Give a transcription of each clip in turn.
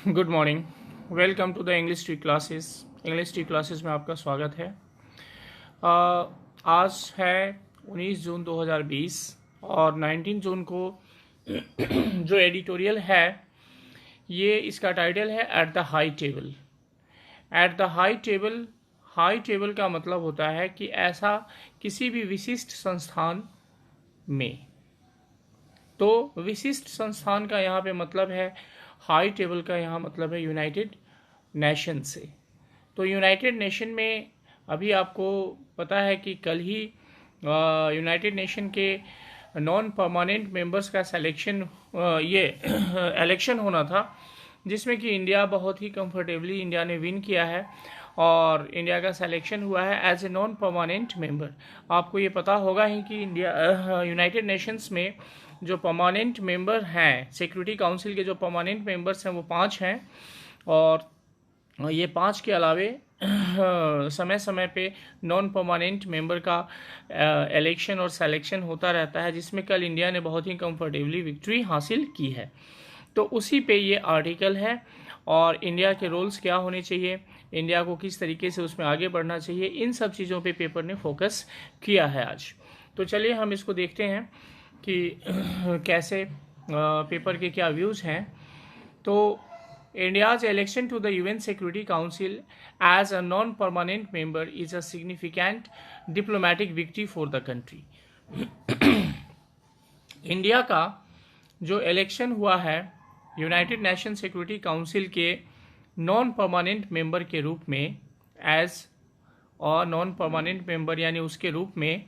Good morning. Welcome to the English tea classes. English tea classes में आपका स्वागत है। आज है 19 जून 2020 और 19 जून को जो एडिटोरियल है ये इसका टाइटल है at the high table. At the high table, high table का मतलब होता है कि ऐसा किसी भी विशिष्ट संस्थान में। तो विशिष्ट संस्थान का यहाँ पे मतलब है, हाई टेबल का यहाँ मतलब है यूनाइटेड नेशन से। तो यूनाइटेड नेशन में अभी आपको पता है कि कल ही यूनाइटेड नेशन के नॉन परमानेंट मेंबर्स का सिलेक्शन ये इलेक्शन होना था, जिसमें कि इंडिया बहुत ही कंफर्टेबली इंडिया ने विन किया है और इंडिया का सिलेक्शन हुआ है as a non permanent member. आपको ये पता होगा ही कि इंडिया यूनाइटेड नेशंस में जो परमानेंट मेंबर हैं, सिक्योरिटी काउंसिल के जो परमानेंट मेंबर्स हैं वो 5 हैं और ये 5 के अलावे समय समय पे नॉन परमानेंट मेंबर का इलेक्शन और सिलेक्शन होता रहता है, जिसमें कल इंडिया ने बहुत ही कंफर्टेबली विक्ट्री हासिल की है। तो उसी पे ये आर्टिकल है और इंडिया के रोल्स क्या होने चाहिए, इंडिया को किस तरीके से उसमें आगे बढ़ना चाहिए, इन सब चीज़ों पे पेपर ने फोकस किया है आज। तो चलिए हम इसको देखते हैं कि कैसे पेपर के क्या व्यूज़ हैं। तो India's election to the UN Security Council as a non-permanent member is a significant diplomatic victory for the country. India का जो इलेक्शन हुआ है यूनाइटेड नेशन सिक्योरिटी काउंसिल के नॉन परमानेंट मेंबर के रूप में, एज और नॉन परमानेंट मेंबर यानी उसके रूप में,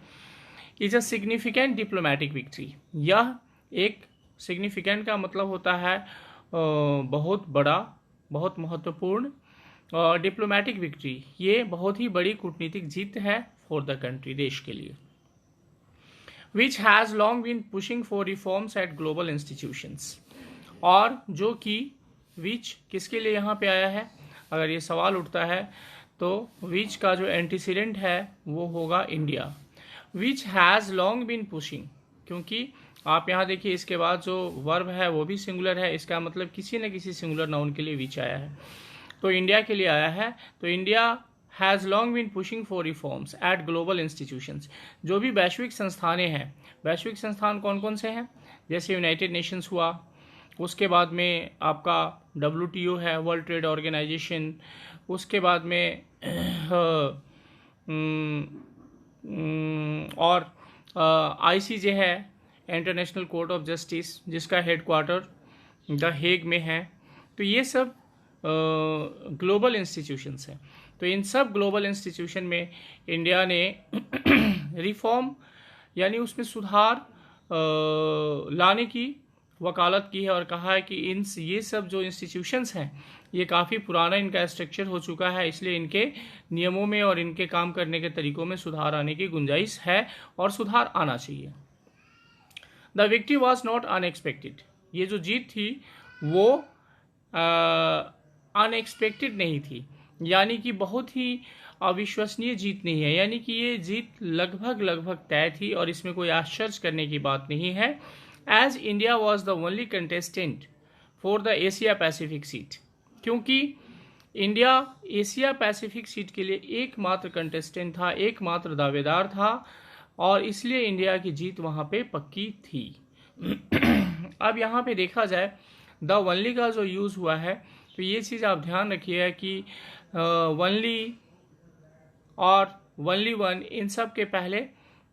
is a significant diplomatic victory. यह एक सिग्निफिकेंट का मतलब होता है बहुत बड़ा, बहुत महत्वपूर्ण, और डिप्लोमेटिक विक्ट्री ये बहुत ही बड़ी कूटनीतिक जीत है फॉर द कंट्री, देश के लिए। Which has long been pushing for reforms at global institutions, और जो कि विच किसके लिए यहाँ पे आया है, अगर ये सवाल उठता है तो विच का जो एंटीसीडेंट है वो होगा India. Which has long been pushing, क्योंकि आप यहाँ देखिए इसके बाद जो वर्ब है वो भी सिंगुलर है, इसका मतलब किसी न किसी सिंगुलर नाउन के लिए विच आया है, तो इंडिया के लिए आया है। तो India has long been pushing for reforms at global institutions, जो भी वैश्विक संस्थानें हैं, वैश्विक संस्थान कौन कौन से हैं, जैसे यूनाइटेड नेशंस हुआ, उसके बाद में आपका WTO है, वर्ल्ड ट्रेड ऑर्गेनाइजेशन, उसके बाद में और ICJ है, इंटरनेशनल कोर्ट ऑफ जस्टिस, जिसका हेडक्वार्टर द हेग में है। तो ये सब ग्लोबल इंस्टीट्यूशंस हैं। तो इन सब ग्लोबल इंस्टीट्यूशन में इंडिया ने रिफॉर्म यानी उसमें सुधार लाने की वकालत की है और कहा है कि ये सब जो इंस्टीट्यूशंस हैं ये काफ़ी पुराना इनका स्ट्रक्चर हो चुका है, इसलिए इनके नियमों में और इनके काम करने के तरीकों में सुधार आने की गुंजाइश है और सुधार आना चाहिए। The victory was not unexpected, ये जो जीत थी वो अनएक्सपेक्टेड नहीं थी, यानी कि बहुत ही अविश्वसनीय जीत नहीं है, यानी कि ये जीत लगभग तय थी और इसमें कोई आश्चर्य करने की बात नहीं है। As India was the only contestant for the Asia Pacific seat, क्योंकि इंडिया एशिया पैसिफिक सीट के लिए एकमात्र कंटेस्टेंट था, एकमात्र दावेदार था, और इसलिए इंडिया की जीत वहाँ पे पक्की थी। अब यहाँ पे देखा जाए द वनली का जो यूज़ हुआ है, तो ये चीज़ आप ध्यान रखिएगा कि वनली और वनली वन, इन सब के पहले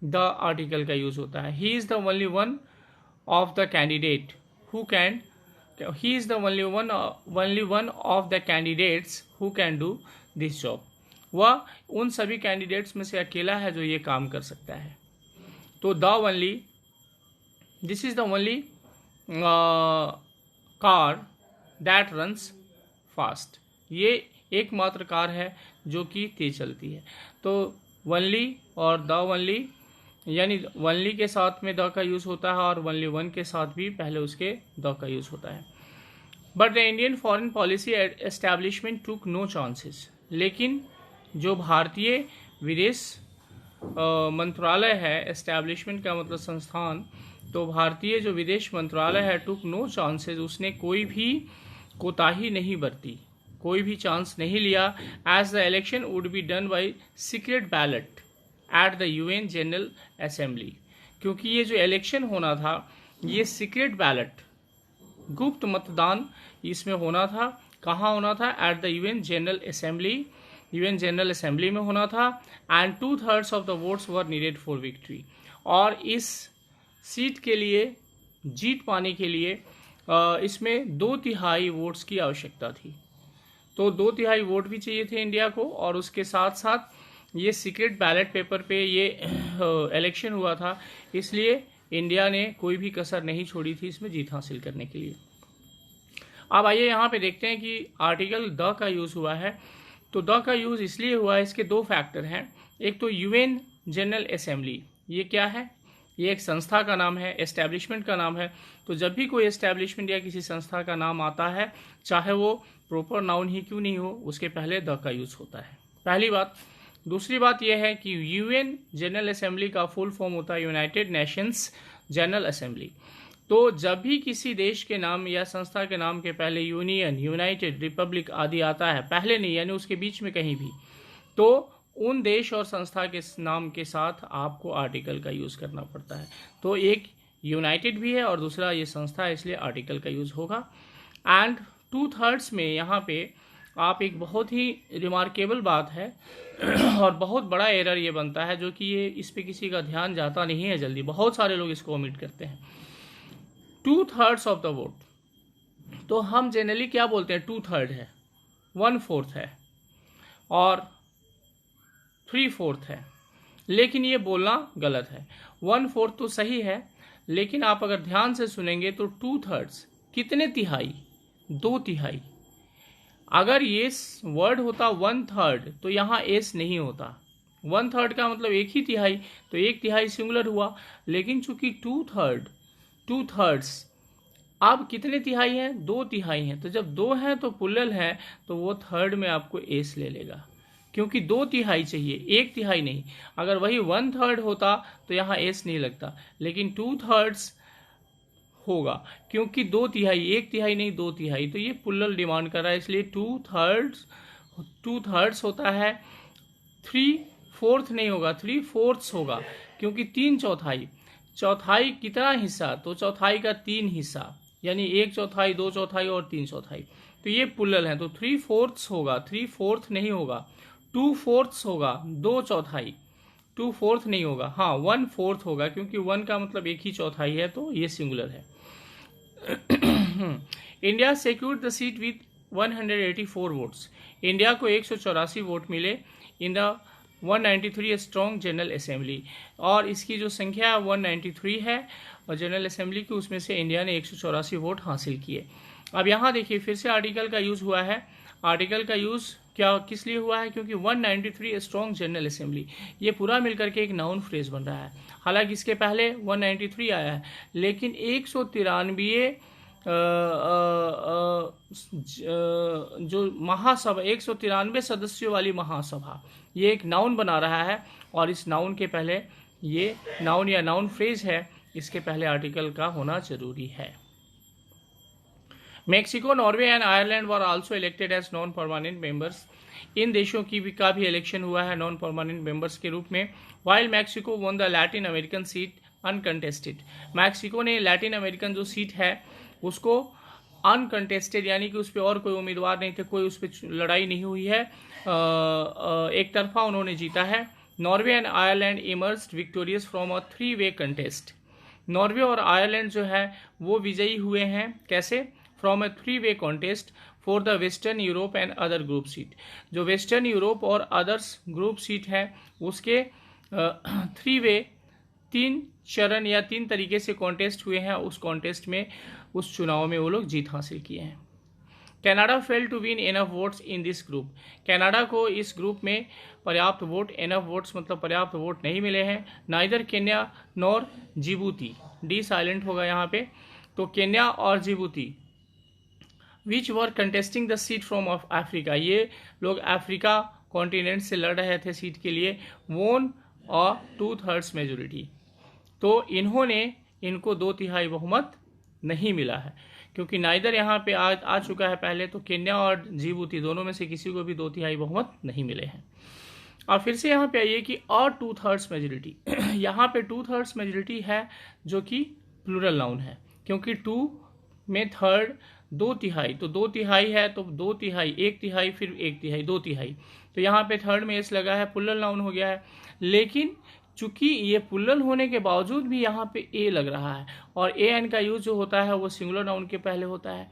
द आर्टिकल का यूज़ होता है। He is the only one of the candidate who can, he is the only one of the candidates who can do this job, वह उन सभी कैंडिडेट्स में से अकेला है जो ये काम कर सकता है। तो the only, this is the only car that runs fast, ये एकमात्र कार है जो कि तेज चलती है। तो वनली और द वनली, यानी वनली के साथ में द का यूज़ होता है और वनली वन के साथ भी पहले उसके द का यूज़ होता है। But the Indian foreign policy establishment took no chances, लेकिन जो भारतीय विदेश मंत्रालय है, एस्टैब्लिशमेंट का मतलब संस्थान, तो भारतीय जो विदेश मंत्रालय है टुक नो चांसेस, उसने कोई भी कोताही नहीं बरती, कोई भी चांस नहीं लिया। As the election would be done by secret ballot at the UN General Assembly, क्योंकि ये जो इलेक्शन होना था ये सीक्रेट बैलेट, गुप्त मतदान इसमें होना था। कहाँ होना था? Eight the UN General assembly, UN General assembly में होना था। And 2/3 of the votes were needed for victory, और इस सीट के लिए, जीत पाने के लिए इसमें 2/3 वोट्स की आवश्यकता थी। तो 2/3 वोट भी चाहिए थे इंडिया को, और उसके साथ साथ ये सीक्रेट बैलेट पेपर पे ये इलेक्शन हुआ था, इसलिए इंडिया ने कोई भी कसर नहीं छोड़ी थी इसमें जीत हासिल करने के लिए। अब आइए यहाँ पे देखते हैं कि आर्टिकल द का यूज़ हुआ है। तो द का यूज़ इसलिए हुआ है, इसके दो फैक्टर हैं। एक तो यूएन जनरल असेंबली, ये क्या है? ये एक संस्था का नाम है, एस्टैब्लिशमेंट का नाम है। तो जब भी कोई एस्टैब्लिशमेंट या किसी संस्था का नाम आता है, चाहे वो प्रॉपर नाउन ही क्यों नहीं हो, उसके पहले द का यूज़ होता है, पहली बात। दूसरी बात यह है कि यूएन जनरल असेंबली का फुल फॉर्म होता है यूनाइटेड नेशंस जनरल असेंबली। तो जब भी किसी देश के नाम या संस्था के नाम के पहले यूनियन, यूनाइटेड, रिपब्लिक आदि आता है, पहले नहीं यानी उसके बीच में कहीं भी, तो उन देश और संस्था के नाम के साथ आपको आर्टिकल का यूज़ करना पड़ता है। तो एक यूनाइटेड भी है और दूसरा ये संस्था है, इसलिए आर्टिकल का यूज़ होगा। एंड 2/3 में यहाँ पे आप एक बहुत ही रिमार्केबल बात है और बहुत बड़ा एरर ये बनता है, जो कि ये इस पे किसी का ध्यान जाता नहीं है जल्दी, बहुत सारे लोग इसको ओमिट करते हैं। 2/3 ऑफ द वोट, तो हम जनरली क्या बोलते हैं? 2/3 है, 1/4 है और 3/4 है, लेकिन ये बोलना गलत है। 1/4 तो सही है, लेकिन आप अगर ध्यान से सुनेंगे तो 2/3 कितने तिहाई? 2/3। अगर ये वर्ड होता 1/3 तो यहाँ एस नहीं होता। 1/3 का मतलब 1/3, तो 1/3 सिंगुलर हुआ। लेकिन चूंकि 2/3 अब कितने तिहाई हैं? 2/3 हैं। तो जब 2 हैं तो प्लुरल है, तो वो थर्ड में आपको एस ले लेगा, क्योंकि 2/3 चाहिए, 1/3 नहीं। अगर वही 1/3 होता तो यहाँ एस नहीं लगता, लेकिन 2/3 होगा क्योंकि 2/3, 1/3 नहीं 2/3, तो ये प्लुरल डिमांड कर रहा है, इसलिए 2/3 होता है। 3/4 नहीं होगा, 3/4 होगा, क्योंकि 3/4। चौथाई कितना हिस्सा? तो चौथाई का 3 हिस्सा, यानी 1/4, 2/4 और 3/4, तो ये प्लुरल है। तो 3/4 होगा, 3/4 नहीं होगा, 2/4 होगा, 2/4। 2/4 नहीं होगा, हाँ 1/4 होगा, क्योंकि 1 का मतलब 1/4 है, तो ये सिंगुलर है। India secured the seat with 184 votes. India को 184 वोट मिले in the 193 strong general assembly, और इसकी जो संख्या 193 है और जनरल असेंबली की, उसमें से इंडिया ने 184 वोट हासिल किए। अब यहाँ देखिए फिर से आर्टिकल का यूज़ हुआ है। आर्टिकल का यूज़ क्या किस लिए हुआ है? क्योंकि 193 स्ट्रॉन्ग जनरल असेंबली, ये पूरा मिलकर के एक नाउन फ्रेज बन रहा है। हालांकि इसके पहले 193 आया है, लेकिन 193 जो महासभा, 193 सदस्यों वाली महासभा, ये एक नाउन बना रहा है, और इस नाउन के पहले, ये नाउन या नाउन फ्रेज है, इसके पहले आर्टिकल का होना जरूरी है। Mexico, Norway and Ireland were also elected as non permanent members. इन देशों की भी का भी इलेक्शन हुआ है नॉन परमानेंट मेंबर्स के रूप में। While Mexico won the Latin American seat uncontested. Mexico ने लैटिन अमेरिकन जो सीट है उसको अनकंटेस्टेड, यानी कि उस पर और कोई उम्मीदवार नहीं थे, कोई उस पर लड़ाई नहीं हुई है, एक तरफा उन्होंने जीता है। Norway and Ireland emerged victorious from a 3-वे कंटेस्ट। नॉर्वे और आयरलैंड जो है वो विजयी हुए हैं, कैसे? फ्रॉम अ 3-वे contest for the western Europe and other group seat. जो वेस्टर्न यूरोप और अदर्स ग्रुप सीट है उसके 3-वे, 3 चरण या 3 तरीके से कॉन्टेस्ट हुए हैं, उस कॉन्टेस्ट में, उस चुनाव में वो लोग जीत हासिल किए हैं। Canada fail to win enough votes in this group. Canada को इस ग्रुप में पर्याप्त वोट, एनफ वोट्स मतलब पर्याप्त वोट नहीं मिले हैं। Neither Kenya nor Djibouti, D silent होगा यहाँ पे। तो केन्या और Djibouti which were contesting the seat from of Africa, ये लोग अफ्रीका कॉन्टिनेंट से लड़ रहे थे सीट के लिए, वोन और 2/3 मेजोरिटी। तो इनको 2/3 बहुमत नहीं मिला है, क्योंकि नाइदर यहाँ पे आ चुका है पहले, तो केन्या और जिबूती दोनों में से किसी को भी 2/3 बहुमत नहीं मिले हैं। और फिर से यहाँ पे आइए कि और 2/3 मेजोरिटी यहाँ पे 2/3 मेजोरिटी है जो कि प्लूरल नाउन है, क्योंकि 2 में थर्ड 2/3, तो 2/3 है तो 2/3, 1/3 फिर 1/3, 2/3, तो यहाँ पे थर्ड में एस लगा है, प्लूरल नाउन हो गया है। लेकिन चूंकि ये प्लूरल होने के बावजूद भी यहाँ पे ए लग रहा है, और ए एन का यूज जो होता है वो सिंगुलर नाउन के पहले होता है।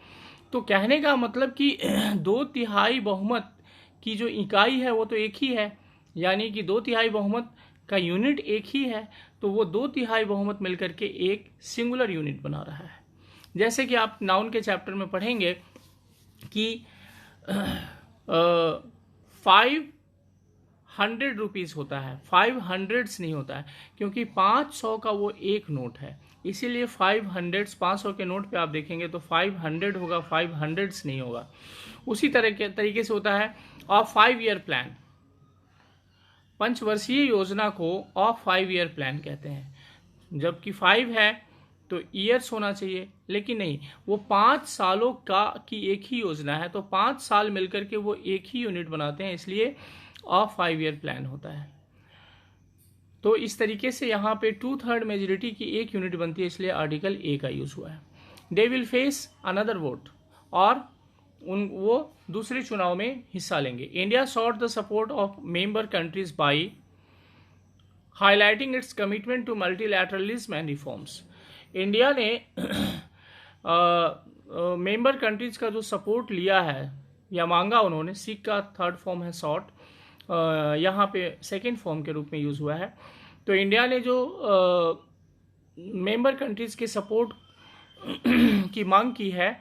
तो कहने का मतलब कि 2/3 बहुमत की जो इकाई है वो तो एक ही है, यानी कि 2/3 बहुमत का यूनिट एक ही है, तो वो 2/3 बहुमत मिलकर के एक सिंगुलर यूनिट बना रहा है। जैसे कि आप नाउन के चैप्टर में पढ़ेंगे कि 500 रुपीज़ होता है, 500 नहीं होता है, क्योंकि 500 का वो एक नोट है, इसीलिए 500, 500 के नोट पे आप देखेंगे तो 500 होगा, 500 नहीं होगा। उसी तरीके से होता है ऑफ 5 ईयर प्लान, पंचवर्षीय योजना को ऑफ 5 ईयर प्लान कहते हैं। जबकि 5 है तो ईयर्स होना चाहिए, लेकिन नहीं, वो 5 सालों की एक ही योजना है, तो 5 साल मिलकर के वो एक ही यूनिट बनाते हैं, इसलिए ऑफ 5 ईयर प्लान होता है। तो इस तरीके से यहाँ पे 2/3 मेजोरिटी की एक यूनिट बनती है, इसलिए आर्टिकल ए का यूज हुआ है। They will face another vote, और वो दूसरे चुनाव में हिस्सा लेंगे। India sought the support of member countries by highlighting its commitment to multilateralism and reforms. India ने मेंबर कंट्रीज का जो सपोर्ट लिया है या मांगा उन्होंने, सीक का थर्ड फॉर्म है सॉट, यहाँ पे सेकेंड फॉर्म के रूप में यूज हुआ है। तो इंडिया ने जो मेंबर कंट्रीज के सपोर्ट की मांग की है,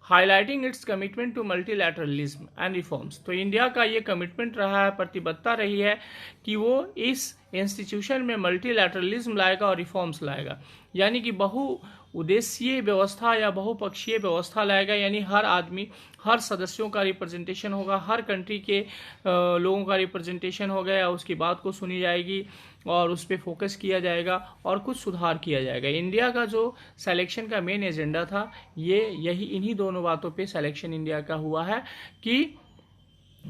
highlighting its commitment to multilateralism and reforms, तो इंडिया का ये कमिटमेंट रहा है, प्रतिबद्धता रही है कि वो इस इंस्टीट्यूशन में मल्टीलैटरलिज्म लाएगा और रिफॉर्म्स लाएगा, यानी कि बहुउद्देशीय व्यवस्था या बहुपक्षीय व्यवस्था लाएगा, यानी हर आदमी, हर सदस्यों का रिप्रेजेंटेशन होगा, हर कंट्री के लोगों का रिप्रेजेंटेशन होगा, या उसकी बात को सुनी जाएगी और उस पर फोकस किया जाएगा और कुछ सुधार किया जाएगा। इंडिया का जो सिलेक्शन का मेन एजेंडा था, इन्हीं दोनों बातों पे सिलेक्शन इंडिया का हुआ है कि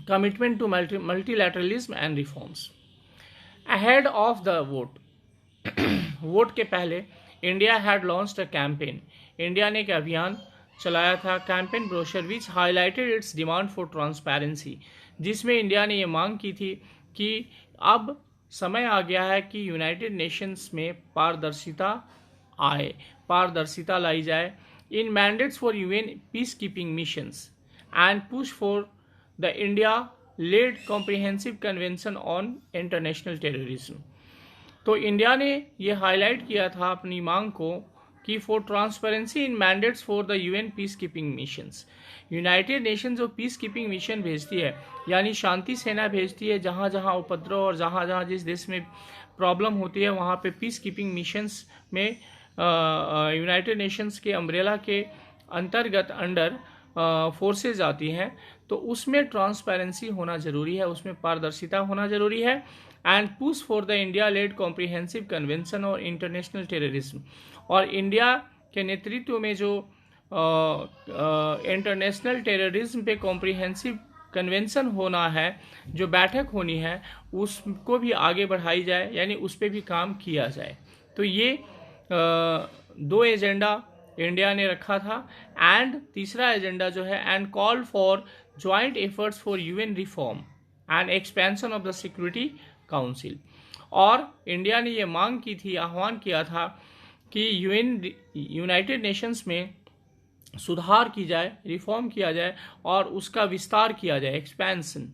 commitment to multilateralism and reforms. Ahead of the vote, vote के पहले India had launched a campaign, India ने एक अभियान चलाया था, campaign brochure which highlighted its demand for transparency, जिसमें इंडिया ने ये मांग की थी कि अब समय आ गया है कि यूनाइटेड नेशंस में पारदर्शिता आए, पारदर्शिता लाई जाए in mandates for UN peace keeping missions and push for the India led comprehensive convention on international terrorism. तो इंडिया ने ये हाईलाइट किया था अपनी मांग को कि for transparency in mandates for the UN peace keeping missions, United Nation जो पीस कीपिंग मिशन भेजती है, यानी शांति सेना भेजती है, जहाँ जहाँ उपद्रव और जहाँ जहाँ जिस देश में प्रॉब्लम होती है वहाँ पे पीस कीपिंग मिशंस में यूनाइटेड नेशंस के अम्ब्रेला के अंतर्गत अंडर फोर्सेज आती हैं, तो उसमें ट्रांसपेरेंसी होना जरूरी है, उसमें पारदर्शिता होना जरूरी है। And push for the India led comprehensive convention और इंटरनेशनल टेररिज्म, और इंडिया के नेतृत्व में जो इंटरनेशनल टेररिज्म पे कॉम्प्रिहेंसिव कन्वेंशन होना है, जो बैठक होनी है, उसको भी आगे बढ़ाई जाए, यानी उस पर भी काम किया जाए। तो ये 2 एजेंडा इंडिया ने रखा था। एंड तीसरा एजेंडा जो है, and call for joint efforts for UN reform and expansion of the security council, और इंडिया ने ये मांग की थी, आह्वान किया था कि यूनाइटेड नेशंस में सुधार की जाए, रिफॉर्म किया जाए और उसका विस्तार किया जाए, एक्सपेंशन,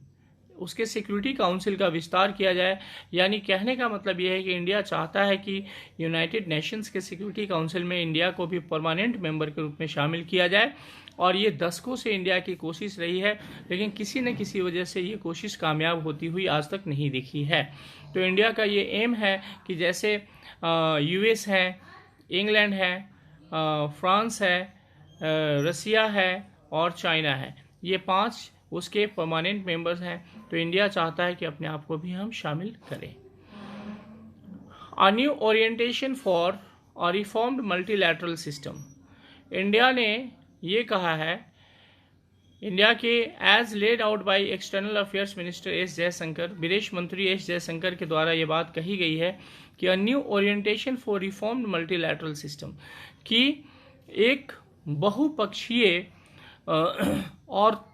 उसके सिक्योरिटी काउंसिल का विस्तार किया जाए। यानी कहने का मतलब यह है कि इंडिया चाहता है कि यूनाइटेड नेशंस के सिक्योरिटी काउंसिल में इंडिया को भी परमानेंट मेंबर के रूप में शामिल किया जाए, और ये दशकों से इंडिया की कोशिश रही है, लेकिन किसी न किसी वजह से ये कोशिश कामयाब होती हुई आज तक नहीं दिखी है। तो इंडिया का ये एम है कि जैसे यूएस है, इंग्लैंड है, फ्रांस है, रसिया है और चाइना है, ये 5 उसके परमानेंट मेंबर्स हैं, तो इंडिया चाहता है कि अपने आप को भी हम शामिल करें। A new orientation for a reformed multilateral system, India ने ये कहा है इंडिया के as laid out by external affairs minister S Jaishankar, विदेश मंत्री एस जयशंकर के द्वारा ये बात कही गई है कि अ new orientation for reformed multilateral system, कि एक बहुपक्षीय और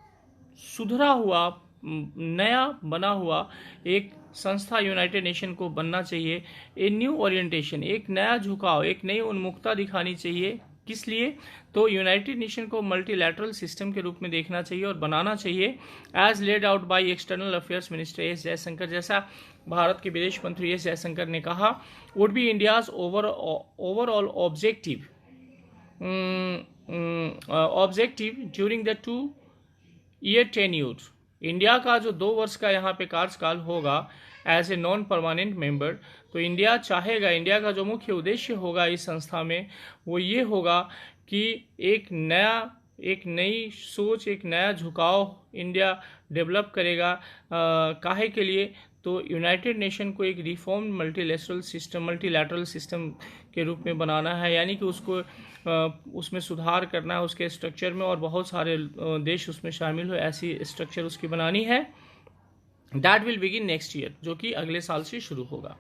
सुधरा हुआ नया बना हुआ एक संस्था यूनाइटेड नेशन को बनना चाहिए। ए न्यू ओरिएंटेशन, एक नया झुकाव, एक नई उन्मुखता दिखानी चाहिए। किस लिए? तो यूनाइटेड नेशन को मल्टीलैटरल सिस्टम के रूप में देखना चाहिए और बनाना चाहिए as laid out by external affairs minister S Jaishankar, जैसा भारत के विदेश मंत्री एस जयशंकर ने कहा। Would be India's overall objective during the 2-year tenure. India का जो 2 वर्ष का यहाँ पे कार्यकाल होगा as a non permanent member, तो इंडिया चाहेगा, इंडिया का जो मुख्य उद्देश्य होगा इस संस्था में वो ये होगा कि एक नई सोच, एक नया झुकाव इंडिया डेवलप करेगा। काहे के लिए? तो यूनाइटेड नेशन को एक रिफॉर्म मल्टीलैटरल सिस्टम के रूप में बनाना है, यानी कि उसको उसमें सुधार करना है उसके स्ट्रक्चर में, और बहुत सारे देश उसमें शामिल हो, ऐसी स्ट्रक्चर उसकी बनानी है। That will begin next year, जो कि अगले साल से शुरू होगा।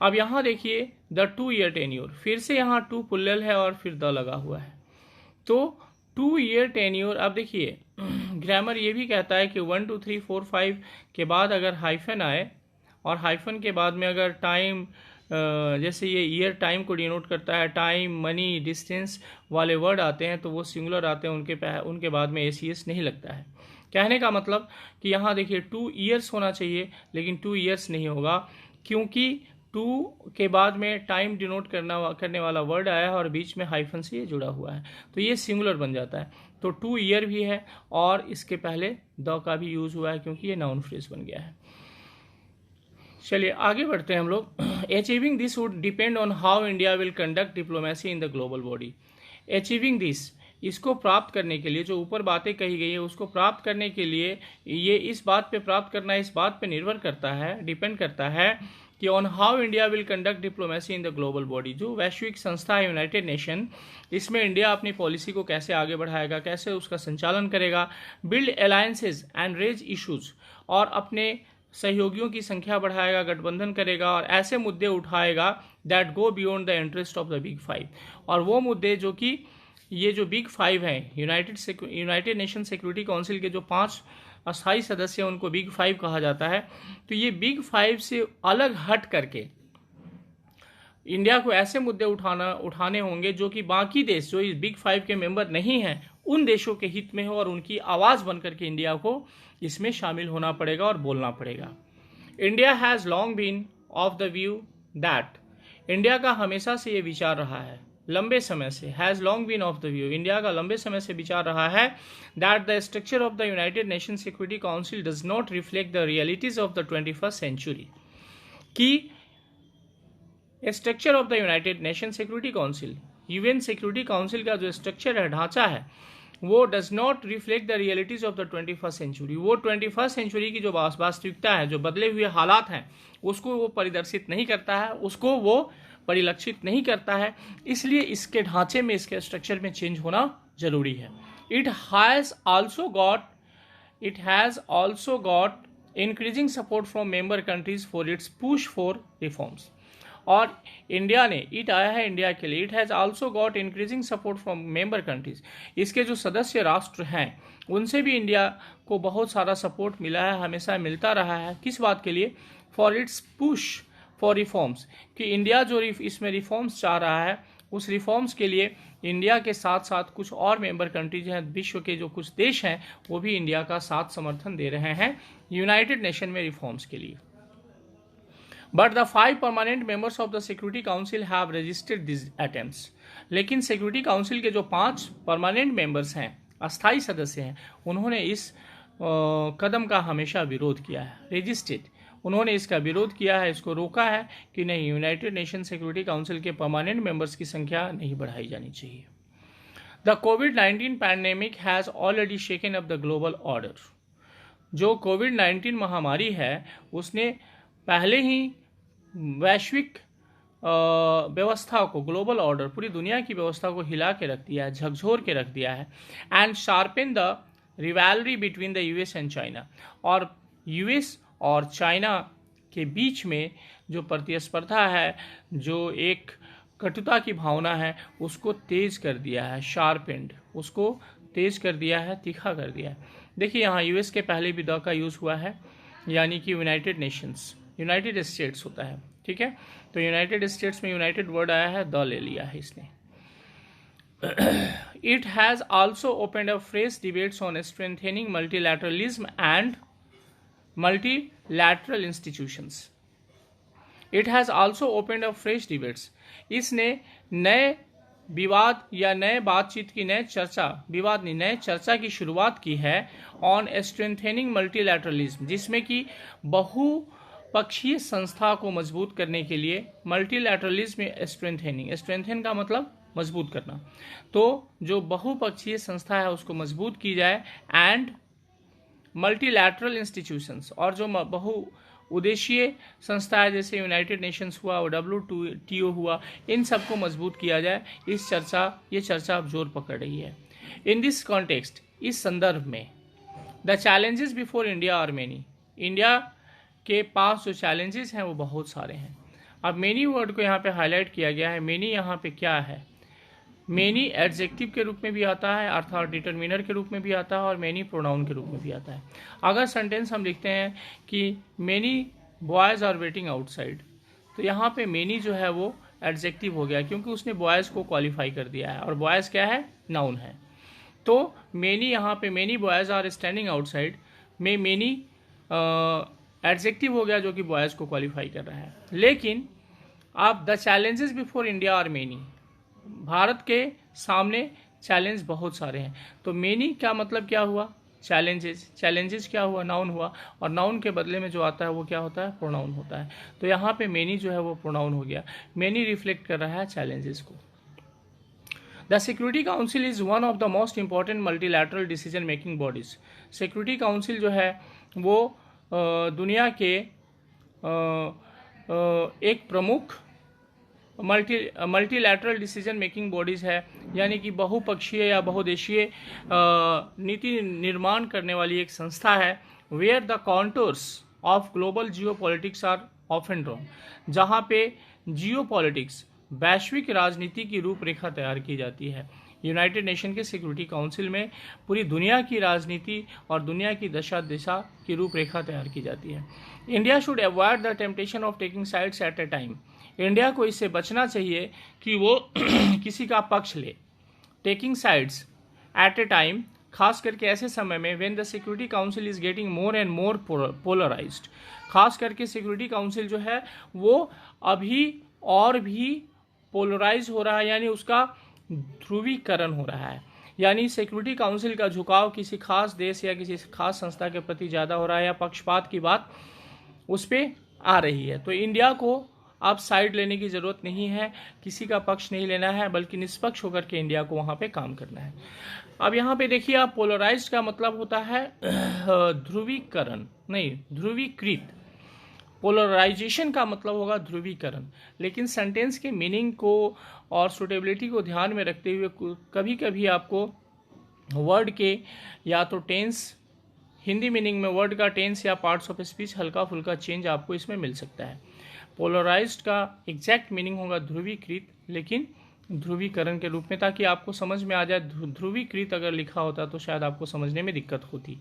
अब यहाँ देखिए द 2-year टेन्योर, फिर से यहाँ 2 पुल्लल है और फिर द लगा हुआ है, तो 2-year टेन्योर। अब देखिए ग्रामर ये भी कहता है कि 1 2 3 4 5 के बाद अगर हाइफन आए और हाइफन के बाद में अगर टाइम, जैसे ये ईयर टाइम को डिनोट करता है, टाइम, मनी, डिस्टेंस वाले वर्ड आते हैं तो वो सिंगुलर आते हैं, उनके बाद में एसीएस नहीं लगता है। कहने का मतलब कि यहाँ देखिए 2 years होना चाहिए, लेकिन 2 years नहीं होगा, क्योंकि 2 के बाद में टाइम डिनोट करने वाला वर्ड आया है और बीच में हाइफन से ये जुड़ा हुआ है, तो ये सिंगुलर बन जाता है। तो 2 year भी है और इसके पहले द का भी यूज हुआ है क्योंकि ये नाउन फ्रेज बन गया है। चलिए आगे बढ़ते हैं हम लोग। Achieving this would depend on how India will conduct diplomacy in the global body. Achieving this, इसको प्राप्त करने के लिए, जो ऊपर बातें कही गई है उसको प्राप्त करने के लिए, ये इस बात पे प्राप्त करना इस बात पे निर्भर करता है, डिपेंड करता है कि on how India will conduct diplomacy in the global body. जो वैश्विक संस्था है यूनाइटेड नेशन, इसमें इंडिया अपनी पॉलिसी को कैसे आगे बढ़ाएगा, कैसे उसका संचालन करेगा, build alliances and raise issues, और अपने सहयोगियों की संख्या बढ़ाएगा, गठबंधन करेगा और ऐसे मुद्दे उठाएगा that go beyond the interest of the big 5। और वो मुद्दे जो कि ये जो बिग 5 हैं, यूनाइटेड नेशन सिक्योरिटी काउंसिल के जो 5 अस्थायी सदस्य हैं उनको बिग 5 कहा जाता है। तो ये बिग 5 से अलग हट करके इंडिया को ऐसे मुद्दे उठाने होंगे जो कि बाकी देश जो इस बिग 5 के मेंबर नहीं हैं उन देशों के हित में हो, और उनकी आवाज़ बन करके इंडिया को इसमें शामिल होना पड़ेगा और बोलना पड़ेगा। India has long been of the view that, India का हमेशा से ये विचार रहा है, लंबे समय से, has long been of the view, India का लंबे समय से विचार रहा है that the structure of the United Nation security council does not reflect the realities of the 21st century. कि structure of the United Nation security council, UN security council का जो स्ट्रक्चर है, ढांचा है, वो does not reflect the realities of the 21st century. वो 21st century की जो वास्तविकता है, जो बदले हुए हालात हैं, उसको वो परिदर्शित नहीं करता है, उसको वो परिलक्षित नहीं करता है। इसलिए इसके ढांचे में, इसके स्ट्रक्चर में चेंज होना जरूरी है। It has also got increasing support from member countries for its push for reforms. और इंडिया ने, इट आया है इंडिया के लिए, it has also got increasing support from member countries, इसके जो सदस्य राष्ट्र हैं उनसे भी इंडिया को बहुत सारा सपोर्ट मिला है, हमेशा मिलता रहा है। किस बात के लिए? For its push for reforms, कि इंडिया जो इसमें रिफॉर्म्स चाह रहा है, उस रिफॉर्म्स के लिए इंडिया के साथ साथ कुछ और मेंबर कंट्रीज हैं, विश्व के जो कुछ देश हैं वो भी इंडिया का साथ समर्थन दे रहे हैं यूनाइटेड नेशन में रिफॉर्म्स के लिए। But the 5 permanent members of the Security Council have resisted these attempts. लेकिन सिक्योरिटी काउंसिल के जो 5 परमानेंट मेंबर्स हैं, अस्थायी सदस्य हैं, उन्होंने इस कदम का हमेशा विरोध किया है, रेजिस्टेड, उन्होंने इसका विरोध किया है, इसको रोका है कि नहीं, यूनाइटेड नेशन सिक्योरिटी काउंसिल के परमानेंट मेंबर्स की संख्या नहीं बढ़ाई जानी चाहिए। The covid pandemic has already shaken up the global order. जो कोविड-19 महामारी है उसने पहले ही वैश्विक व्यवस्था को, ग्लोबल ऑर्डर, पूरी दुनिया की व्यवस्था को हिला के रख दिया है, झकझोर के रख दिया है। And sharpen the rivalry between the US and China, और यूएस और चाइना के बीच में जो प्रतिस्पर्धा है, जो एक कटुता की भावना है, उसको तेज कर दिया है। शार्पेंड, उसको तेज कर दिया है, तीखा कर दिया है। देखिए यहाँ यूएस के पहले भी द का यूज़ हुआ है, यानी कि यूनाइटेड नेशंस, यूनाइटेड स्टेट्स होता है, ठीक है। तो यूनाइटेड स्टेट्स में यूनाइटेड वर्ड आया है, द ले लिया है इसने। It has also opened up fresh debates on strengthening multilateralism and multilateral institutions. It has also opened up fresh debates, इसने नए विवाद या नए बातचीत की, नए चर्चा, विवाद नहीं, नए चर्चा की शुरुआत की है ऑन स्ट्रेंथेनिंग मल्टीलैटरलिज्म, जिसमें कि बहुपक्षीय संस्था को मजबूत करने के लिए मल्टीलैटरलिज्म में स्ट्रेंथेनिंग, स्ट्रेंथेन का मतलब मजबूत करना, तो जो बहुपक्षीय संस्था है उसको मजबूत की जाए, एंड मल्टीलैटरल इंस्टीट्यूशंस, और जो बहु उद्देशीय संस्था है जैसे यूनाइटेड नेशंस हुआ और WTO हुआ, इन सबको मजबूत किया जाए। ये चर्चा अब जोर पकड़ रही है। इन दिस कॉन्टेक्स्ट, इस संदर्भ में, the challenges before India are many, India के पास जो चैलेंजेस हैं वो बहुत सारे हैं। अब मेनी वर्ड को यहाँ पे हाईलाइट किया गया है। मेनी यहाँ पे क्या है? मेनी एडजेक्टिव के रूप में भी आता है, अर्थात डिटरमिनर के रूप में भी आता है, और मेनी प्रोनाउन के रूप में भी आता है। अगर सेंटेंस हम लिखते हैं कि many boys are waiting outside, तो यहाँ पे मेनी जो है वो एडजेक्टिव हो गया, क्योंकि उसने बॉयज़ को क्वालिफाई कर दिया है, और बॉयज़ क्या है? नाउन है। तो मेनी, यहाँ पे many boys are standing outside में मेनी एडजेक्टिव हो गया, जो कि बॉयज़ को क्वालिफाई कर रहा है। लेकिन अब the challenges before India are many, Bharat के सामने चैलेंज बहुत सारे हैं। तो मेनी का मतलब क्या हुआ? चैलेंजेस। चैलेंजेस क्या हुआ? नाउन हुआ, और नाउन के बदले में जो आता है वो क्या होता है? प्रोनाउन होता है। तो यहाँ पे मेनी जो है वो प्रोनाउन हो गया। मेनी रिफ्लेक्ट कर रहा है चैलेंजेस को। The security council is one of the most important multilateral decision making bodies. Security council जो है वो दुनिया के एक प्रमुख मल्टीलैटरल डिसीजन मेकिंग बॉडीज़ है, यानी कि बहुपक्षीय या बहुदेशीय नीति निर्माण करने वाली एक संस्था है। Where the contours of global geo politics are often drawn, जहाँ पे जियो पॉलिटिक्स, वैश्विक राजनीति की रूपरेखा तैयार की जाती है। यूनाइटेड नेशन के सिक्योरिटी काउंसिल में पूरी दुनिया की राजनीति और दुनिया की दशा दिशा की रूपरेखा तैयार की जाती है। India should avoid the temptation of taking sides at a time, India को इससे बचना चाहिए कि वो किसी का पक्ष ले। Taking sides at a time, खास करके ऐसे समय में when the security council is getting more and more polarised, खास करके सिक्योरिटी काउंसिल जो है वो अभी और भी पोलराइज हो रहा है, यानी उसका ध्रुवीकरण हो रहा है। यानी सिक्योरिटी काउंसिल का झुकाव किसी खास देश या किसी खास संस्था के प्रति ज़्यादा हो रहा है, या पक्षपात की बात उस पर आ रही है। तो इंडिया को अब साइड लेने की ज़रूरत नहीं है, किसी का पक्ष नहीं लेना है, बल्कि निष्पक्ष होकर के इंडिया को वहाँ पे काम करना है। अब यहाँ पे देखिए आप, पोलराइज्ड का मतलब होता है ध्रुवीकरण, नहीं ध्रुवीकृत। पोलराइजेशन का मतलब होगा ध्रुवीकरण। लेकिन सेंटेंस के मीनिंग को और सुटेबिलिटी को ध्यान में रखते हुए कभी कभी आपको वर्ड के या तो टेंस, हिंदी मीनिंग में वर्ड का टेंस या पार्ट्स ऑफ स्पीच हल्का फुल्का चेंज आपको इसमें मिल सकता है। पोलराइज्ड का एग्जैक्ट मीनिंग होगा ध्रुवीकृत, लेकिन ध्रुवीकरण के रूप में, ताकि आपको समझ में आ जाए। ध्रुवीकृत अगर लिखा होता तो शायद आपको समझने में दिक्कत होती।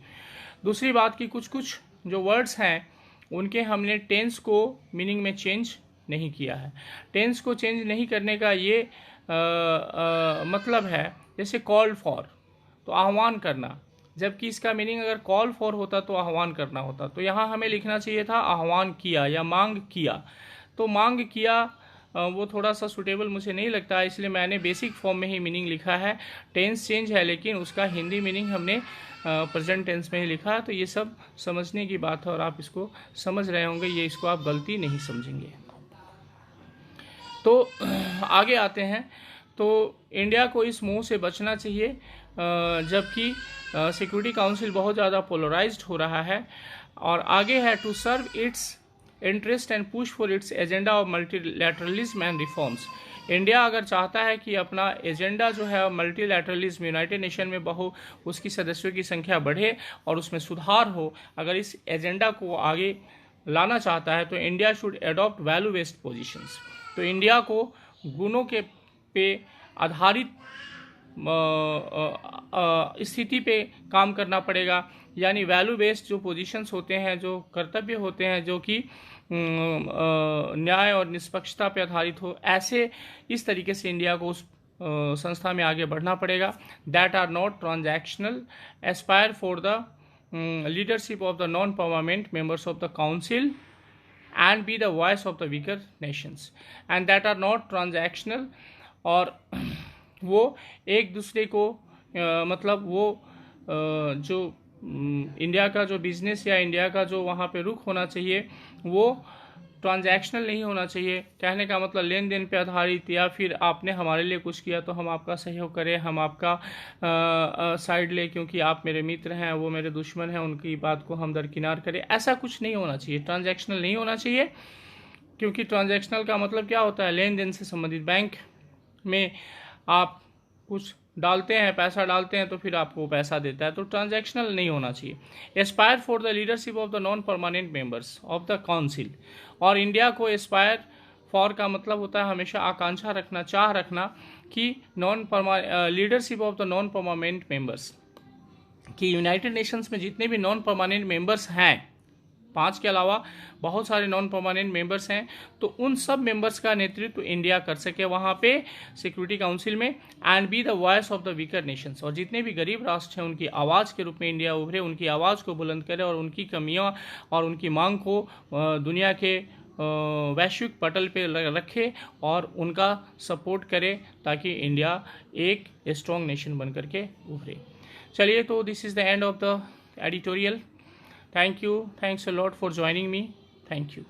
दूसरी बात कि कुछ कुछ जो वर्ड्स हैं उनके हमने टेंस को मीनिंग में चेंज नहीं किया है। टेंस को चेंज नहीं करने का ये मतलब है, जैसे कॉल्ड फॉर, तो आह्वान करना, जबकि इसका मीनिंग अगर कॉल फॉर होता तो आह्वान करना होता। तो यहाँ हमें लिखना चाहिए था आह्वान किया या मांग किया। तो मांग किया वो थोड़ा सा सुटेबल मुझे नहीं लगता, इसलिए मैंने बेसिक फॉर्म में ही मीनिंग लिखा है। टेंस चेंज है लेकिन उसका हिंदी मीनिंग हमने प्रेजेंट टेंस में ही लिखा है। तो ये सब समझने की बात है और आप इसको समझ रहे होंगे, ये इसको आप गलती नहीं समझेंगे। तो आगे आते हैं। तो इंडिया को इस मुंह से बचना चाहिए, जबकि सिक्योरिटी काउंसिल बहुत ज़्यादा पोलराइज्ड हो रहा है। और आगे है to serve its interest and push for its agenda of multilateralism and reforms. India अगर चाहता है कि अपना एजेंडा जो है मल्टीलैटरलिज्म, यूनाइटेड नेशन में उसकी सदस्यों की संख्या बढ़े और उसमें सुधार हो, अगर इस एजेंडा को आगे लाना चाहता है तो India should adopt value based positions. तो इंडिया को गुणों के पे आधारित स्थिति पे काम करना पड़ेगा, यानी वैल्यू बेस्ड जो पोजीशंस होते हैं, जो कर्तव्य होते हैं, जो कि न्याय और निष्पक्षता पे आधारित हो, ऐसे इस तरीके से इंडिया को उस संस्था में आगे बढ़ना पड़ेगा। That are not transactional, aspire for the leadership of the non permanent members of the council and be the voice of the weaker nations, and that are not transactional, और वो एक दूसरे को मतलब वो जो इंडिया का जो बिजनेस या इंडिया का जो वहाँ पे रुख होना चाहिए वो ट्रांजैक्शनल नहीं होना चाहिए। कहने का मतलब लेन देन पे आधारित, या फिर आपने हमारे लिए कुछ किया तो हम आपका सहयोग करें, हम आपका साइड ले क्योंकि आप मेरे मित्र हैं, वो मेरे दुश्मन हैं, उनकी बात को हम दरकिनार करें, ऐसा कुछ नहीं होना चाहिए। ट्रांजैक्शनल नहीं होना चाहिए, क्योंकि ट्रांजैक्शनल का मतलब क्या होता है, लेन देन से संबंधित। बैंक में आप कुछ डालते हैं, पैसा डालते हैं तो फिर आपको पैसा देता है, तो ट्रांजैक्शनल नहीं होना चाहिए। Aspire for the leadership of the non permanent members of the council, और इंडिया को एस्पायर फॉर का मतलब होता है हमेशा आकांक्षा रखना, चाह रखना कि leadership of the non permanent members, कि यूनाइटेड नेशंस में जितने भी नॉन परमानेंट मेंबर्स हैं, 5 के अलावा बहुत सारे नॉन परमानेंट मेंबर्स हैं, तो उन सब मेंबर्स का नेतृत्व इंडिया कर सके वहाँ पे सिक्योरिटी काउंसिल में, and be the voice of the weaker Nations, और जितने भी गरीब राष्ट्र हैं उनकी आवाज़ के रूप में इंडिया उभरे, उनकी आवाज़ को बुलंद करे और उनकी कमियाँ और उनकी मांग को दुनिया के वैश्विक पटल पे रखे और उनका सपोर्ट करे, ताकि इंडिया एक स्ट्रॉन्ग नेशन बन करके उभरे। चलिए, तो this is the end of the editorial. Thank you. Thanks a lot for joining me. Thank you.